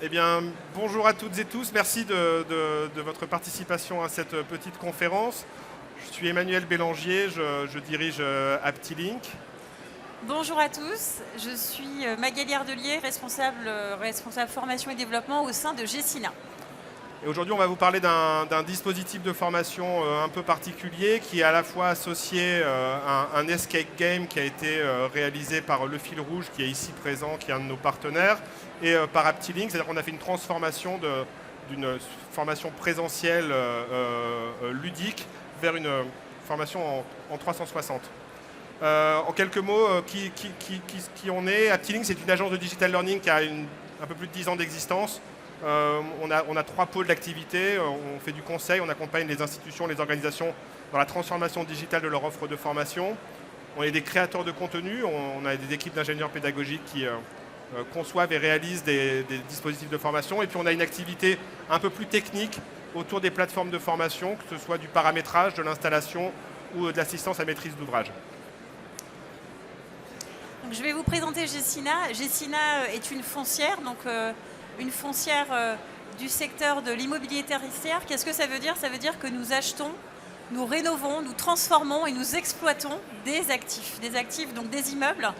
Eh bien, bonjour à toutes et tous. Merci de votre participation à cette petite conférence. Je suis Emmanuel Bélangier, je dirige Aptilink. Bonjour à tous, je suis Magali Ardelier, responsable formation et développement au sein de Gecina. Et aujourd'hui, on va vous parler d'un dispositif de formation un peu particulier qui est à la fois associé à un escape game qui a été réalisé par Le Fil Rouge, qui est ici présent, qui est un de nos partenaires, et par Aptilink. C'est-à-dire qu'on a fait une transformation d'une formation présentielle ludique vers une formation en 360. En quelques mots, qui on est. Aptilink, c'est une agence de digital learning qui a un peu plus de 10 ans d'existence. On a 3 pôles d'activité. On fait du conseil, on accompagne les institutions, les organisations dans la transformation digitale de leur offre de formation. On est des créateurs de contenu, on a des équipes d'ingénieurs pédagogiques qui conçoivent et réalisent des dispositifs de formation. Et puis on a une activité un peu plus technique autour des plateformes de formation, que ce soit du paramétrage, de l'installation ou de l'assistance à maîtrise d'ouvrage. Donc, je vais vous présenter Gecina. Gecina est une foncière, donc une foncière du secteur de l'immobilier tertiaire. Qu'est-ce que ça veut dire? Ça veut dire que nous achetons, nous rénovons, nous transformons et nous exploitons des actifs, donc des immeubles,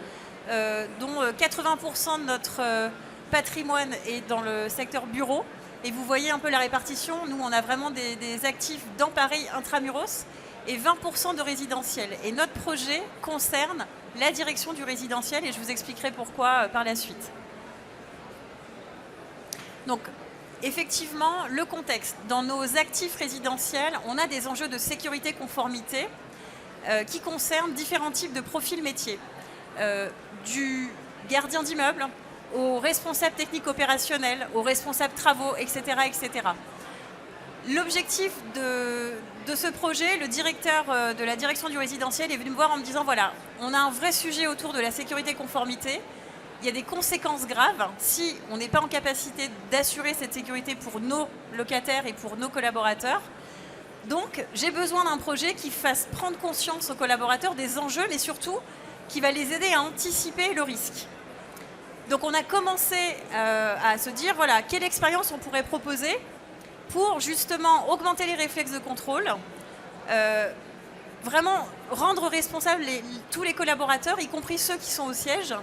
dont 80% de notre patrimoine est dans le secteur bureau. Et vous voyez un peu la répartition. Nous, on a vraiment des actifs dans Paris intramuros et 20% de résidentiel. Et notre projet concerne la direction du résidentiel et je vous expliquerai pourquoi par la suite. Donc, effectivement, le contexte. Dans nos actifs résidentiels, on a des enjeux de sécurité-conformité qui concernent différents types de profils métiers. Du gardien d'immeuble au responsable technique opérationnel, au responsable travaux, etc. etc. L'objectif de ce projet, le directeur de la direction du résidentiel est venu me voir en me disant, voilà, on a un vrai sujet autour de la sécurité-conformité. Il y a des conséquences graves si on n'est pas en capacité d'assurer cette sécurité pour nos locataires et pour nos collaborateurs. Donc, j'ai besoin d'un projet qui fasse prendre conscience aux collaborateurs des enjeux, mais surtout qui va les aider à anticiper le risque. Donc, on a commencé à se dire, voilà, quelle expérience on pourrait proposer pour justement augmenter les réflexes de contrôle, vraiment rendre responsables tous les collaborateurs, y compris ceux qui sont au siège,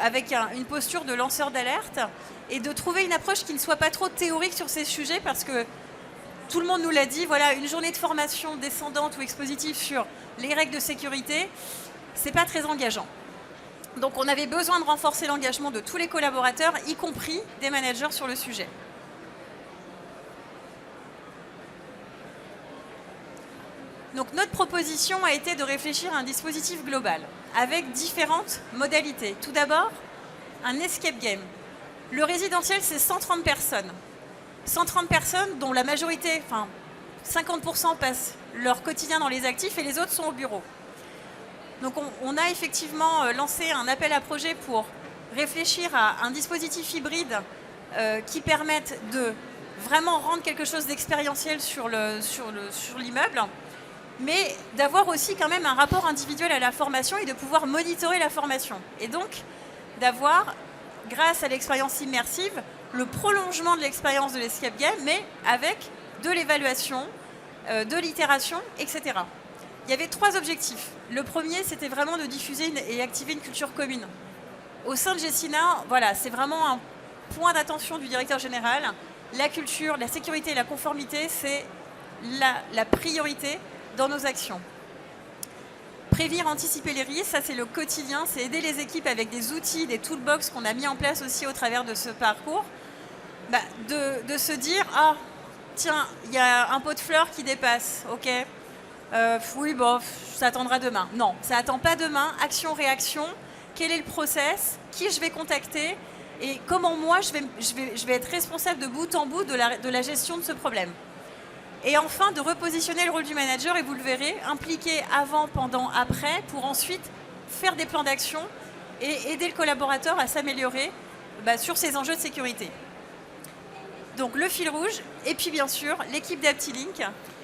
avec une posture de lanceur d'alerte, et de trouver une approche qui ne soit pas trop théorique sur ces sujets, parce que tout le monde nous l'a dit, voilà, une journée de formation descendante ou expositive sur les règles de sécurité, c'est pas très engageant. Donc on avait besoin de renforcer l'engagement de tous les collaborateurs, y compris des managers sur le sujet. Donc notre proposition a été de réfléchir à un dispositif global avec différentes modalités. Tout d'abord, un escape game. Le résidentiel, c'est 130 personnes. 130 personnes dont la majorité, enfin 50% passent leur quotidien dans les actifs et les autres sont au bureau. Donc on a effectivement lancé un appel à projet pour réfléchir à un dispositif hybride qui permette de vraiment rendre quelque chose d'expérientiel sur l'immeuble, mais d'avoir aussi quand même un rapport individuel à la formation et de pouvoir monitorer la formation. Et donc, d'avoir, grâce à l'expérience immersive, le prolongement de l'expérience de l'escape game, mais avec de l'évaluation, de l'itération, etc. Il y avait 3 objectifs. Le premier, c'était vraiment de diffuser et activer une culture commune. Au sein de Gecina, voilà, c'est vraiment un point d'attention du directeur général. La culture, la sécurité et la conformité, c'est la priorité dans nos actions. Prévenir, anticiper les risques, ça c'est le quotidien, c'est aider les équipes avec des outils, des toolbox qu'on a mis en place aussi au travers de ce parcours, de se dire, ah tiens, il y a un pot de fleurs qui dépasse, ok, oui bon, ça attendra demain. Non, ça attend pas demain, action-réaction, quel est le process, qui je vais contacter et comment moi je vais être responsable de bout en bout de la gestion de ce problème. Et enfin, de repositionner le rôle du manager, et vous le verrez, impliquer avant, pendant, après, pour ensuite faire des plans d'action et aider le collaborateur à s'améliorer sur ces enjeux de sécurité. Donc le fil rouge, et puis bien sûr l'équipe d'Aptilink,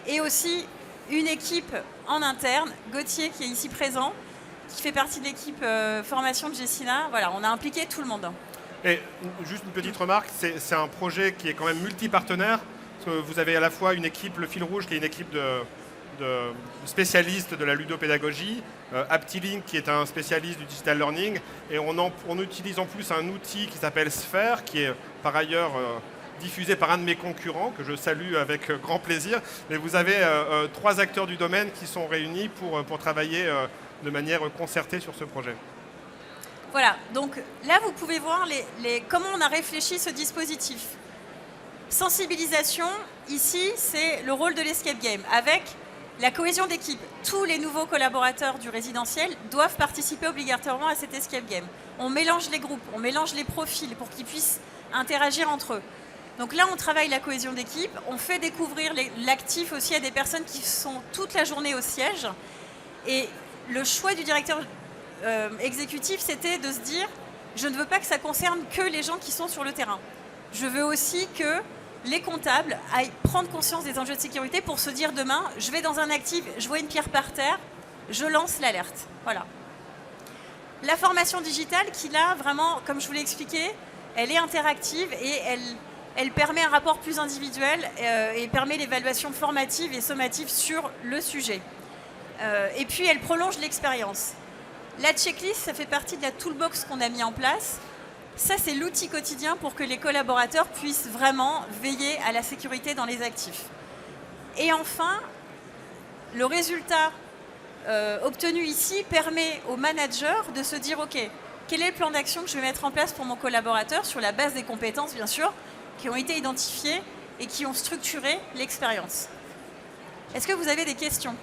et aussi une équipe en interne, Gauthier qui est ici présent, qui fait partie de l'équipe formation de Gecina. Voilà, on a impliqué tout le monde. Et juste une petite remarque, c'est un projet qui est quand même multi-partenaire. Parce que vous avez à la fois une équipe, le fil rouge, qui est une équipe de spécialistes de la ludopédagogie, Aptilink, qui est un spécialiste du digital learning, et on utilise en plus un outil qui s'appelle Sphere, qui est par ailleurs diffusé par un de mes concurrents, que je salue avec grand plaisir. Mais vous avez 3 acteurs du domaine qui sont réunis pour travailler de manière concertée sur ce projet. Voilà, donc là vous pouvez voir comment on a réfléchi ce dispositif. Sensibilisation, ici c'est le rôle de l'escape game, avec la cohésion d'équipe. Tous les nouveaux collaborateurs du résidentiel doivent participer obligatoirement à cet escape game. On mélange les groupes, on mélange les profils pour qu'ils puissent interagir entre eux. Donc là on travaille la cohésion d'équipe, on fait découvrir l'actif aussi à des personnes qui sont toute la journée au siège. Et le choix du directeur exécutif, c'était de se dire, je ne veux pas que ça concerne que les gens qui sont sur le terrain. Je veux aussi que les comptables aillent prendre conscience des enjeux de sécurité pour se dire demain, je vais dans un actif, je vois une pierre par terre, je lance l'alerte. Voilà. La formation digitale qui là, vraiment, comme je vous l'ai expliqué, elle est interactive et elle permet un rapport plus individuel et permet l'évaluation formative et sommative sur le sujet. Et puis elle prolonge l'expérience. La checklist, ça fait partie de la toolbox qu'on a mis en place. Ça, c'est l'outil quotidien pour que les collaborateurs puissent vraiment veiller à la sécurité dans les actifs. Et enfin, le résultat obtenu ici permet au manager de se dire, OK, quel est le plan d'action que je vais mettre en place pour mon collaborateur sur la base des compétences, bien sûr, qui ont été identifiées et qui ont structuré l'expérience. Est-ce que vous avez des questions ?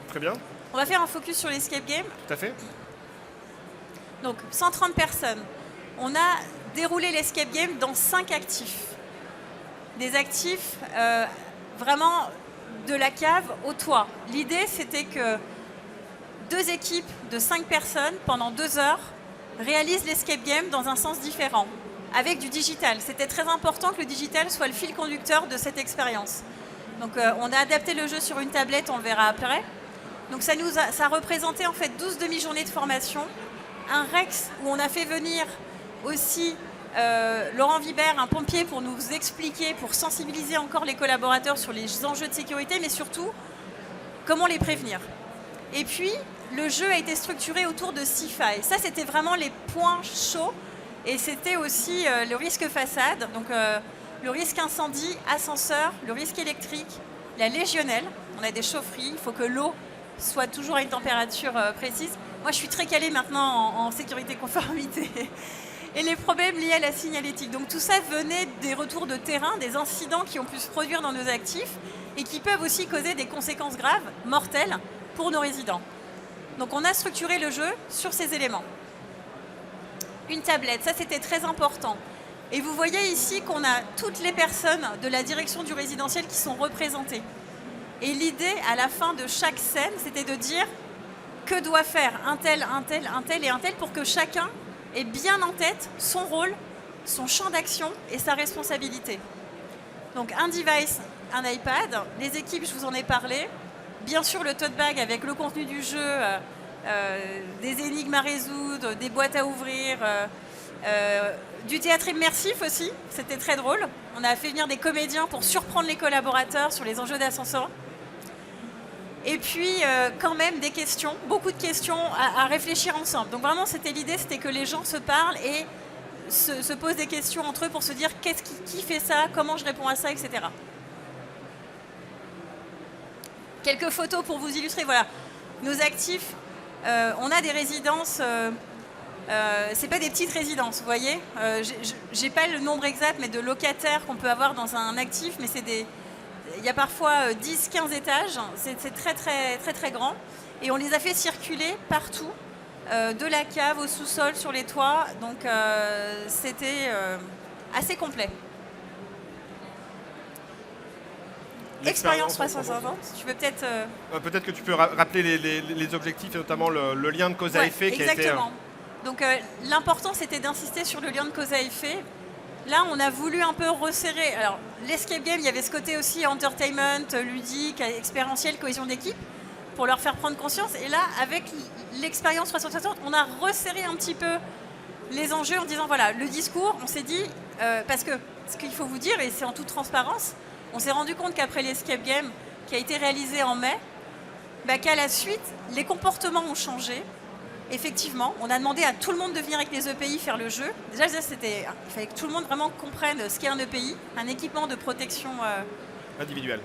Très bien. On va faire un focus sur l'escape game. Tout à fait. Donc, 130 personnes. On a déroulé l'escape game dans 5 actifs. Des actifs vraiment de la cave au toit. L'idée, c'était que 2 équipes de 5 personnes, pendant 2 heures, réalisent l'escape game dans un sens différent, avec du digital. C'était très important que le digital soit le fil conducteur de cette expérience. Donc, on a adapté le jeu sur une tablette, on le verra après. Donc ça représentait en fait 12 demi-journées de formation, un Rex où on a fait venir aussi Laurent Vibert, un pompier, pour nous expliquer, pour sensibiliser encore les collaborateurs sur les enjeux de sécurité, mais surtout comment les prévenir. Et puis le jeu a été structuré autour de 6 failles. Ça, c'était vraiment les points chauds, et c'était aussi le risque façade, donc le risque incendie, ascenseur, le risque électrique, la légionnelle. On a des chaufferies, il faut que l'eau soit toujours à une température précise. Moi, je suis très calée maintenant en sécurité conformité. Et les problèmes liés à la signalétique. Donc tout ça venait des retours de terrain, des incidents qui ont pu se produire dans nos actifs et qui peuvent aussi causer des conséquences graves, mortelles, pour nos résidents. Donc on a structuré le jeu sur ces éléments. Une tablette, ça c'était très important. Et vous voyez ici qu'on a toutes les personnes de la direction du résidentiel qui sont représentées. Et l'idée, à la fin de chaque scène, c'était de dire que doit faire un tel, un tel, un tel et un tel pour que chacun ait bien en tête son rôle, son champ d'action et sa responsabilité. Donc un device, un iPad, les équipes, je vous en ai parlé. Bien sûr, le tote bag avec le contenu du jeu, des énigmes à résoudre, des boîtes à ouvrir, du théâtre immersif aussi, c'était très drôle. On a fait venir des comédiens pour surprendre les collaborateurs sur les enjeux d'ascenseur. Et puis, quand même, des questions, beaucoup de questions à réfléchir ensemble. Donc vraiment, c'était l'idée, c'était que les gens se parlent et se posent des questions entre eux pour se dire qui fait ça, comment je réponds à ça, etc. Quelques photos pour vous illustrer. Voilà, nos actifs, on a des résidences, c'est pas des petites résidences, vous voyez. J'ai pas le nombre exact, mais de locataires qu'on peut avoir dans un actif, mais c'est des... Il y a parfois 10-15 étages, c'est très, très, très, très grand. Et on les a fait circuler partout, de la cave au sous-sol, sur les toits. Donc c'était assez complet. Expérience 360, tu peux peut-être... Peut-être que tu peux rappeler les objectifs, et notamment le lien de cause à effet qui a été... Exactement. Donc l'important, c'était d'insister sur le lien de cause à effet. Là, on a voulu un peu resserrer. Alors, l'escape game, il y avait ce côté aussi entertainment, ludique, expérientiel, cohésion d'équipe. pour leur faire prendre conscience. Et là, avec l'expérience 360, on a resserré un petit peu les enjeux en disant, voilà, le discours, on s'est dit, parce que ce qu'il faut vous dire, et c'est en toute transparence, on s'est rendu compte qu'après l'escape game qui a été réalisé en mai, qu'à la suite, les comportements ont changé. Effectivement, on a demandé à tout le monde de venir avec les EPI faire le jeu. Déjà, il fallait que tout le monde vraiment comprenne ce qu'est un EPI, un équipement de protection individuelle.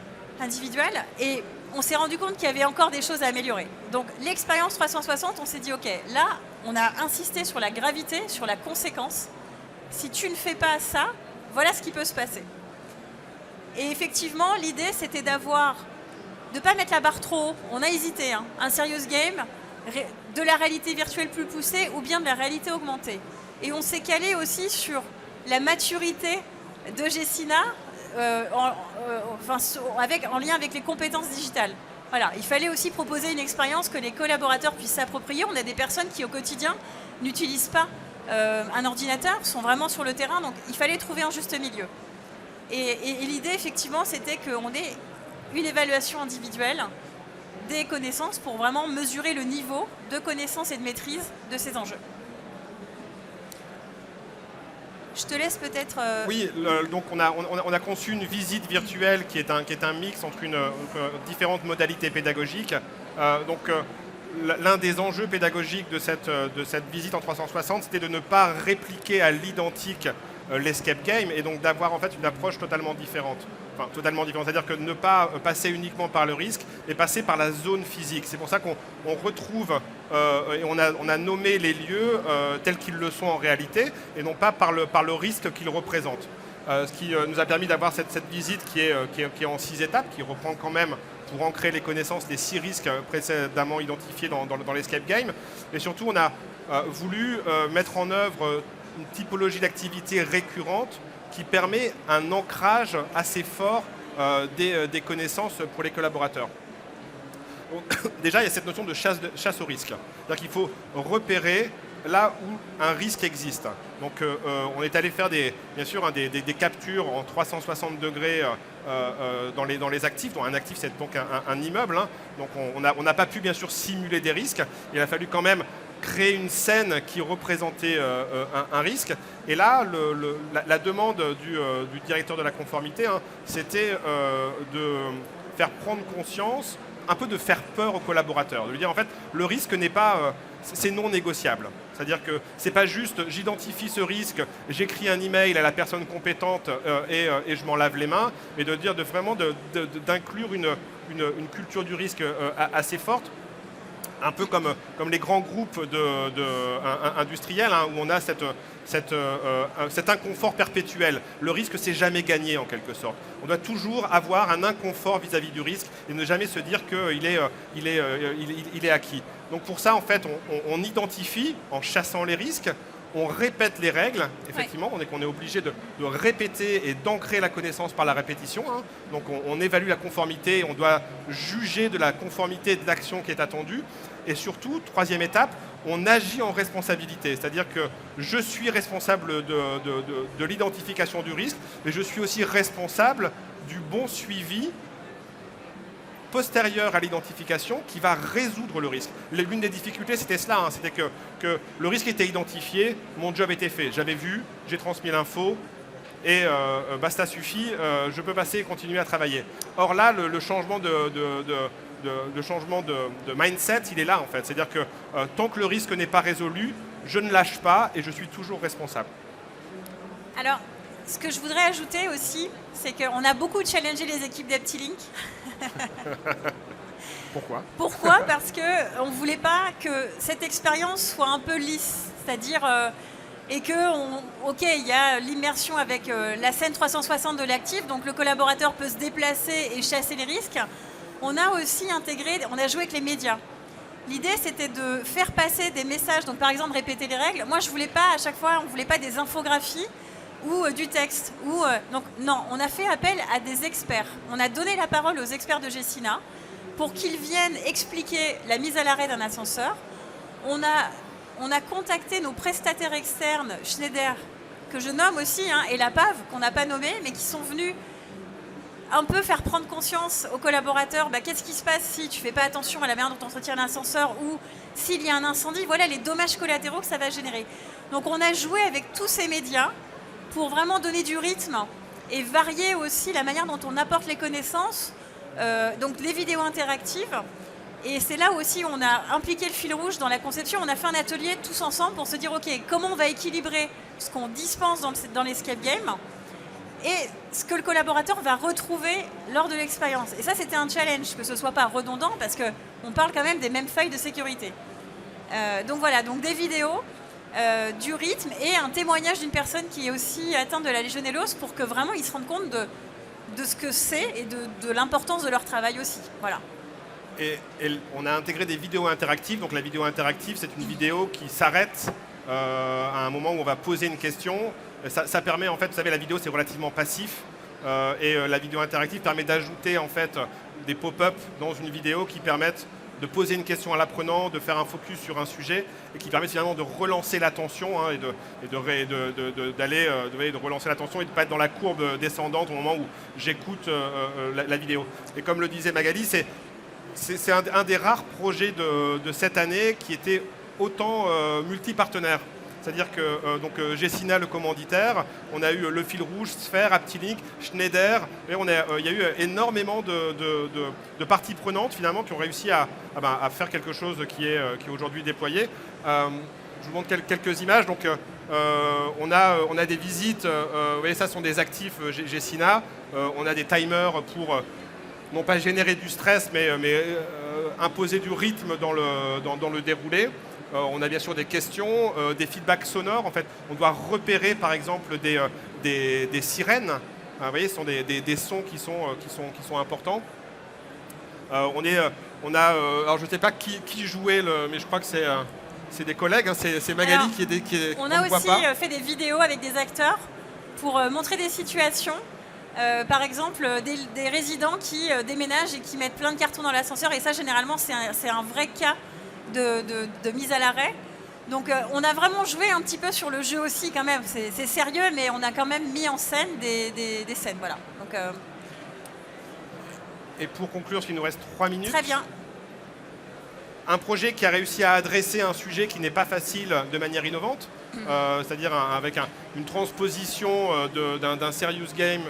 Et on s'est rendu compte qu'il y avait encore des choses à améliorer. Donc, l'expérience 360, on s'est dit, OK, là, on a insisté sur la gravité, sur la conséquence. Si tu ne fais pas ça, voilà ce qui peut se passer. Et effectivement, l'idée, c'était de ne pas mettre la barre trop haut. On a hésité, hein. Un serious game, de la réalité virtuelle plus poussée ou bien de la réalité augmentée. Et on s'est calé aussi sur la maturité de Gecina en lien avec les compétences digitales. Voilà, il fallait aussi proposer une expérience que les collaborateurs puissent s'approprier. On a des personnes qui au quotidien n'utilisent pas un ordinateur, sont vraiment sur le terrain, donc il fallait trouver un juste milieu. Et l'idée, effectivement, c'était qu'on ait une évaluation individuelle des connaissances pour vraiment mesurer le niveau de connaissance et de maîtrise de ces enjeux. Je te laisse peut-être... Oui, donc on a conçu une visite virtuelle qui est un mix entre différentes modalités pédagogiques. L'un des enjeux pédagogiques de cette visite en 360, c'était de ne pas répliquer à l'identique l'escape game et donc d'avoir en fait une approche totalement différente. Enfin, totalement différente, c'est-à-dire que ne pas passer uniquement par le risque, mais passer par la zone physique. C'est pour ça qu'on retrouve, et on a nommé les lieux tels qu'ils le sont en réalité, et non pas par le risque qu'ils représentent. Ce qui nous a permis d'avoir cette visite qui est en 6 étapes, qui reprend quand même, pour ancrer les connaissances, les 6 risques précédemment identifiés dans l'escape game. Et surtout, on a voulu mettre en œuvre une typologie d'activité récurrente qui permet un ancrage assez fort des connaissances pour les collaborateurs. Donc, déjà, il y a cette notion de chasse au risque. C'est-à-dire qu'il faut repérer là où un risque existe. Donc, on est allé faire des captures en 360 degrés dans les actifs. Donc, un actif, c'est donc un immeuble. Hein. Donc, on n'a pas pu, bien sûr, simuler des risques. Il a fallu quand même créer une scène qui représentait un risque. Et là, la demande du directeur de la conformité, hein, c'était de faire prendre conscience, un peu de faire peur aux collaborateurs. De lui dire, en fait, le risque n'est pas... c'est non négociable. C'est-à-dire que c'est pas juste, j'identifie ce risque, j'écris un email à la personne compétente et je m'en lave les mains, mais de dire vraiment d'inclure une culture du risque assez forte. Un peu comme les grands groupes industriels, hein, où on a cet inconfort perpétuel. Le risque, c'est jamais gagné en quelque sorte. On doit toujours avoir un inconfort vis-à-vis du risque et ne jamais se dire qu'il est acquis. Donc pour ça, en fait, on identifie en chassant les risques, on répète les règles, effectivement, ouais. On est obligé de répéter et d'ancrer la connaissance par la répétition. Hein. Donc on évalue la conformité, on doit juger de la conformité de l'action qui est attendue. Et surtout, 3e étape, on agit en responsabilité. C'est-à-dire que je suis responsable de l'identification du risque, mais je suis aussi responsable du bon suivi postérieur à l'identification qui va résoudre le risque. L'une des difficultés, c'était cela, hein, c'était que le risque était identifié, mon job était fait. J'avais vu, j'ai transmis l'info et basta suffit, je peux passer et continuer à travailler. Or là, le changement le changement de mindset, il est là en fait. C'est-à-dire que tant que le risque n'est pas résolu, je ne lâche pas et je suis toujours responsable. Alors, ce que je voudrais ajouter aussi, c'est qu'on a beaucoup challengé les équipes d'Eptilink. Pourquoi ? Parce qu'on ne voulait pas que cette expérience soit un peu lisse. C'est-à-dire, et ok, il y a l'immersion avec la scène 360 de l'actif, donc le collaborateur peut se déplacer et chasser les risques. On a aussi intégré, on a joué avec les médias. L'idée, c'était de faire passer des messages, donc par exemple répéter les règles. Moi, je voulais pas, à chaque fois, on ne voulait pas des infographies ou du texte. Donc non, on a fait appel à des experts. On a donné la parole aux experts de Gecina pour qu'ils viennent expliquer la mise à l'arrêt d'un ascenseur. On a contacté nos prestataires externes, Schneider, que je nomme aussi, hein, et la PAV, qu'on n'a pas nommé, mais qui sont venus un peu faire prendre conscience aux collaborateurs, qu'est-ce qui se passe si tu ne fais pas attention à la manière dont on entretient l'ascenseur ou s'il y a un incendie, voilà les dommages collatéraux que ça va générer. Donc on a joué avec tous ces médias pour vraiment donner du rythme et varier aussi la manière dont on apporte les connaissances, donc les vidéos interactives. Et c'est là aussi où on a impliqué le fil rouge dans la conception. On a fait un atelier tous ensemble pour se dire, OK, comment on va équilibrer ce qu'on dispense dans l'escape game et ce que le collaborateur va retrouver lors de l'expérience. Et ça, c'était un challenge, que ce ne soit pas redondant, parce qu'on parle quand même des mêmes failles de sécurité. Donc voilà, donc des vidéos, du rythme et un témoignage d'une personne qui est aussi atteinte de la légionellose pour que vraiment ils se rendent compte de ce que c'est et de l'importance de leur travail aussi. Voilà. Et on a intégré des vidéos interactives. Donc la vidéo interactive, c'est une vidéo qui s'arrête à un moment où on va poser une question. Ça permet, en fait, vous savez, la vidéo, c'est relativement passif. Et la vidéo interactive permet d'ajouter, en fait, des pop-up dans une vidéo qui permettent de poser une question à l'apprenant, de faire un focus sur un sujet et qui permet finalement de relancer l'attention et de relancer l'attention et de ne pas être dans la courbe descendante au moment où j'écoute la vidéo. Et comme le disait Magali, c'est un des rares projets de cette année qui était autant multi-partenaires. C'est-à-dire que Gessina, le commanditaire, on a eu le fil rouge, Sphère, Aptilink, Schneider, et il y a eu énormément de parties prenantes finalement qui ont réussi à faire quelque chose qui est aujourd'hui déployé. Je vous montre quelques images. Donc, on a des visites, vous voyez, ça sont des actifs Gessina. On a des timers pour non pas générer du stress, mais imposer du rythme dans le déroulé. On a bien sûr des questions, des feedbacks sonores. En fait, on doit repérer par exemple des sirènes. Vous voyez, ce sont des sons qui sont importants. Alors je ne sais pas qui jouait, mais je crois que c'est des collègues. C'est Magali. Alors, on a aussi fait des vidéos avec des acteurs pour montrer des situations. Par exemple, des résidents qui déménagent et qui mettent plein de cartons dans l'ascenseur. Et ça, généralement, c'est un vrai cas de mise à l'arrêt. Donc on a vraiment joué un petit peu sur le jeu aussi quand même. C'est sérieux, mais on a quand même mis en scène des scènes. Voilà. Donc, Et pour conclure, parce qu'il nous reste 3 minutes. Très bien. Un projet qui a réussi à adresser un sujet qui n'est pas facile de manière innovante, c'est-à-dire avec une transposition d'un serious game,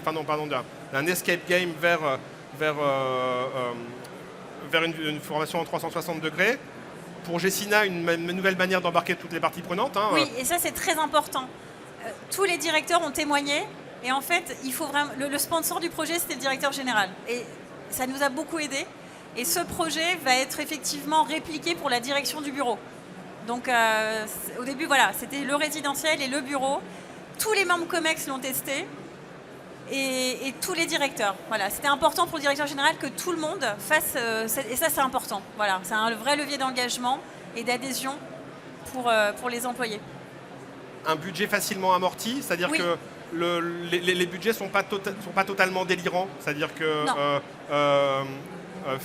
d'un escape game vers une formation en 360 degrés. Pour Gessina, une nouvelle manière d'embarquer toutes les parties prenantes. Oui, et ça c'est très important. Tous les directeurs ont témoigné, et en fait, il faut vraiment. Le sponsor du projet, c'était le directeur général, et ça nous a beaucoup aidé. Et ce projet va être effectivement répliqué pour la direction du bureau. Donc au début, voilà, c'était le résidentiel et le bureau. Tous les membres COMEX l'ont testé et tous les directeurs. Voilà, c'était important pour le directeur général que tout le monde fasse, et ça c'est important. Voilà, c'est un vrai levier d'engagement et d'adhésion pour les employés. Un budget facilement amorti, c'est-à-dire que les budgets ne sont pas totalement délirants. C'est-à-dire que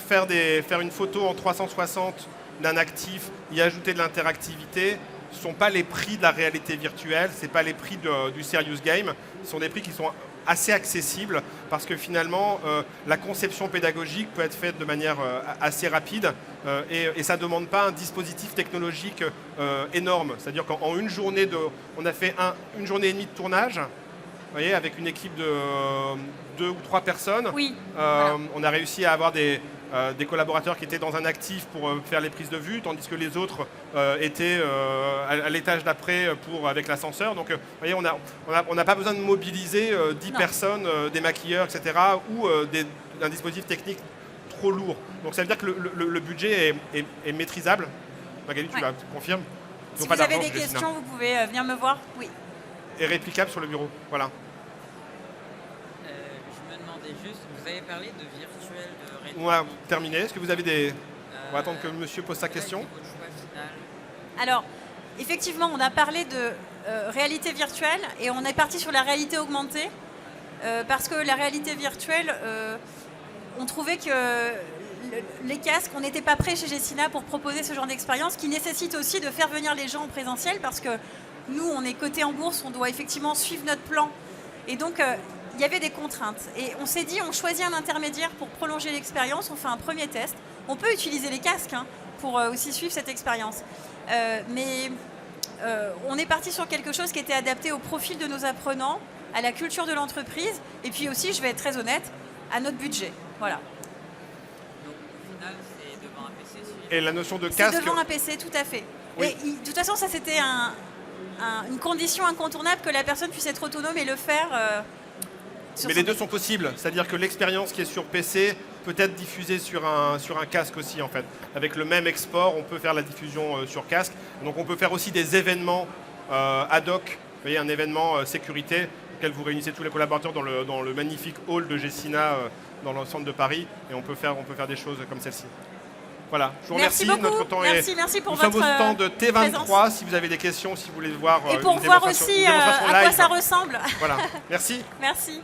faire une photo en 360 d'un actif, y ajouter de l'interactivité, ce ne sont pas les prix de la réalité virtuelle, ce n'est pas les prix du serious game, ce sont des prix qui sont assez accessibles parce que finalement, la conception pédagogique peut être faite de manière assez rapide et ça ne demande pas un dispositif technologique énorme. C'est-à-dire qu'en une journée, on a fait une journée et demie de tournage, vous voyez, avec une équipe de 2 ou 3 personnes. Oui, voilà. On a réussi à avoir des collaborateurs qui étaient dans un actif pour faire les prises de vue, tandis que les autres étaient à l'étage d'après avec l'ascenseur. Donc, vous voyez, on n'a pas besoin de mobiliser 10 personnes, des maquilleurs, etc., ou un dispositif technique trop lourd. Donc, ça veut dire que le budget est maîtrisable. Magali, tu confirmes? Si vous avez des questions, vous pouvez venir me voir. Oui. Et réplicable sur le bureau. Voilà. Je me demandais juste, vous avez parlé de virtuel, de réalité. On va terminer. Est-ce que vous avez des... On va attendre que monsieur pose sa question. Alors, effectivement, on a parlé de réalité virtuelle et on est parti sur la réalité augmentée parce que la réalité virtuelle, on trouvait que les casques, on n'était pas prêt chez Gessina pour proposer ce genre d'expérience qui nécessite aussi de faire venir les gens en présentiel parce que nous, on est coté en bourse, on doit effectivement suivre notre plan. Et donc, il y avait des contraintes. Et on s'est dit, on choisit un intermédiaire pour prolonger l'expérience, on fait un premier test. On peut utiliser les casques pour aussi suivre cette expérience. Mais on est parti sur quelque chose qui était adapté au profil de nos apprenants, à la culture de l'entreprise, et puis aussi, je vais être très honnête, à notre budget. Voilà. Donc au final, c'est devant un PC. Et la notion de C'est casque... devant un PC, tout à fait. Oui. Et de toute façon, ça c'était une condition incontournable que la personne puisse être autonome et le faire. Mais les deux sont possibles, c'est-à-dire que l'expérience qui est sur PC peut être diffusée sur un casque aussi en fait. Avec le même export, on peut faire la diffusion sur casque. Donc on peut faire aussi des événements ad hoc. Vous voyez, un événement sécurité auquel vous réunissez tous les collaborateurs dans le magnifique hall de Gessina dans le centre de Paris. Et on peut faire des choses comme celle-ci. Voilà, je vous remercie. Merci beaucoup. Notre temps Merci pour Nous sommes votre au stand de T23 présence. si vous avez des questions, si vous voulez voir Et pour une voir démonstration, aussi une démonstration à quoi live. ça ressemble. Voilà, merci. Merci.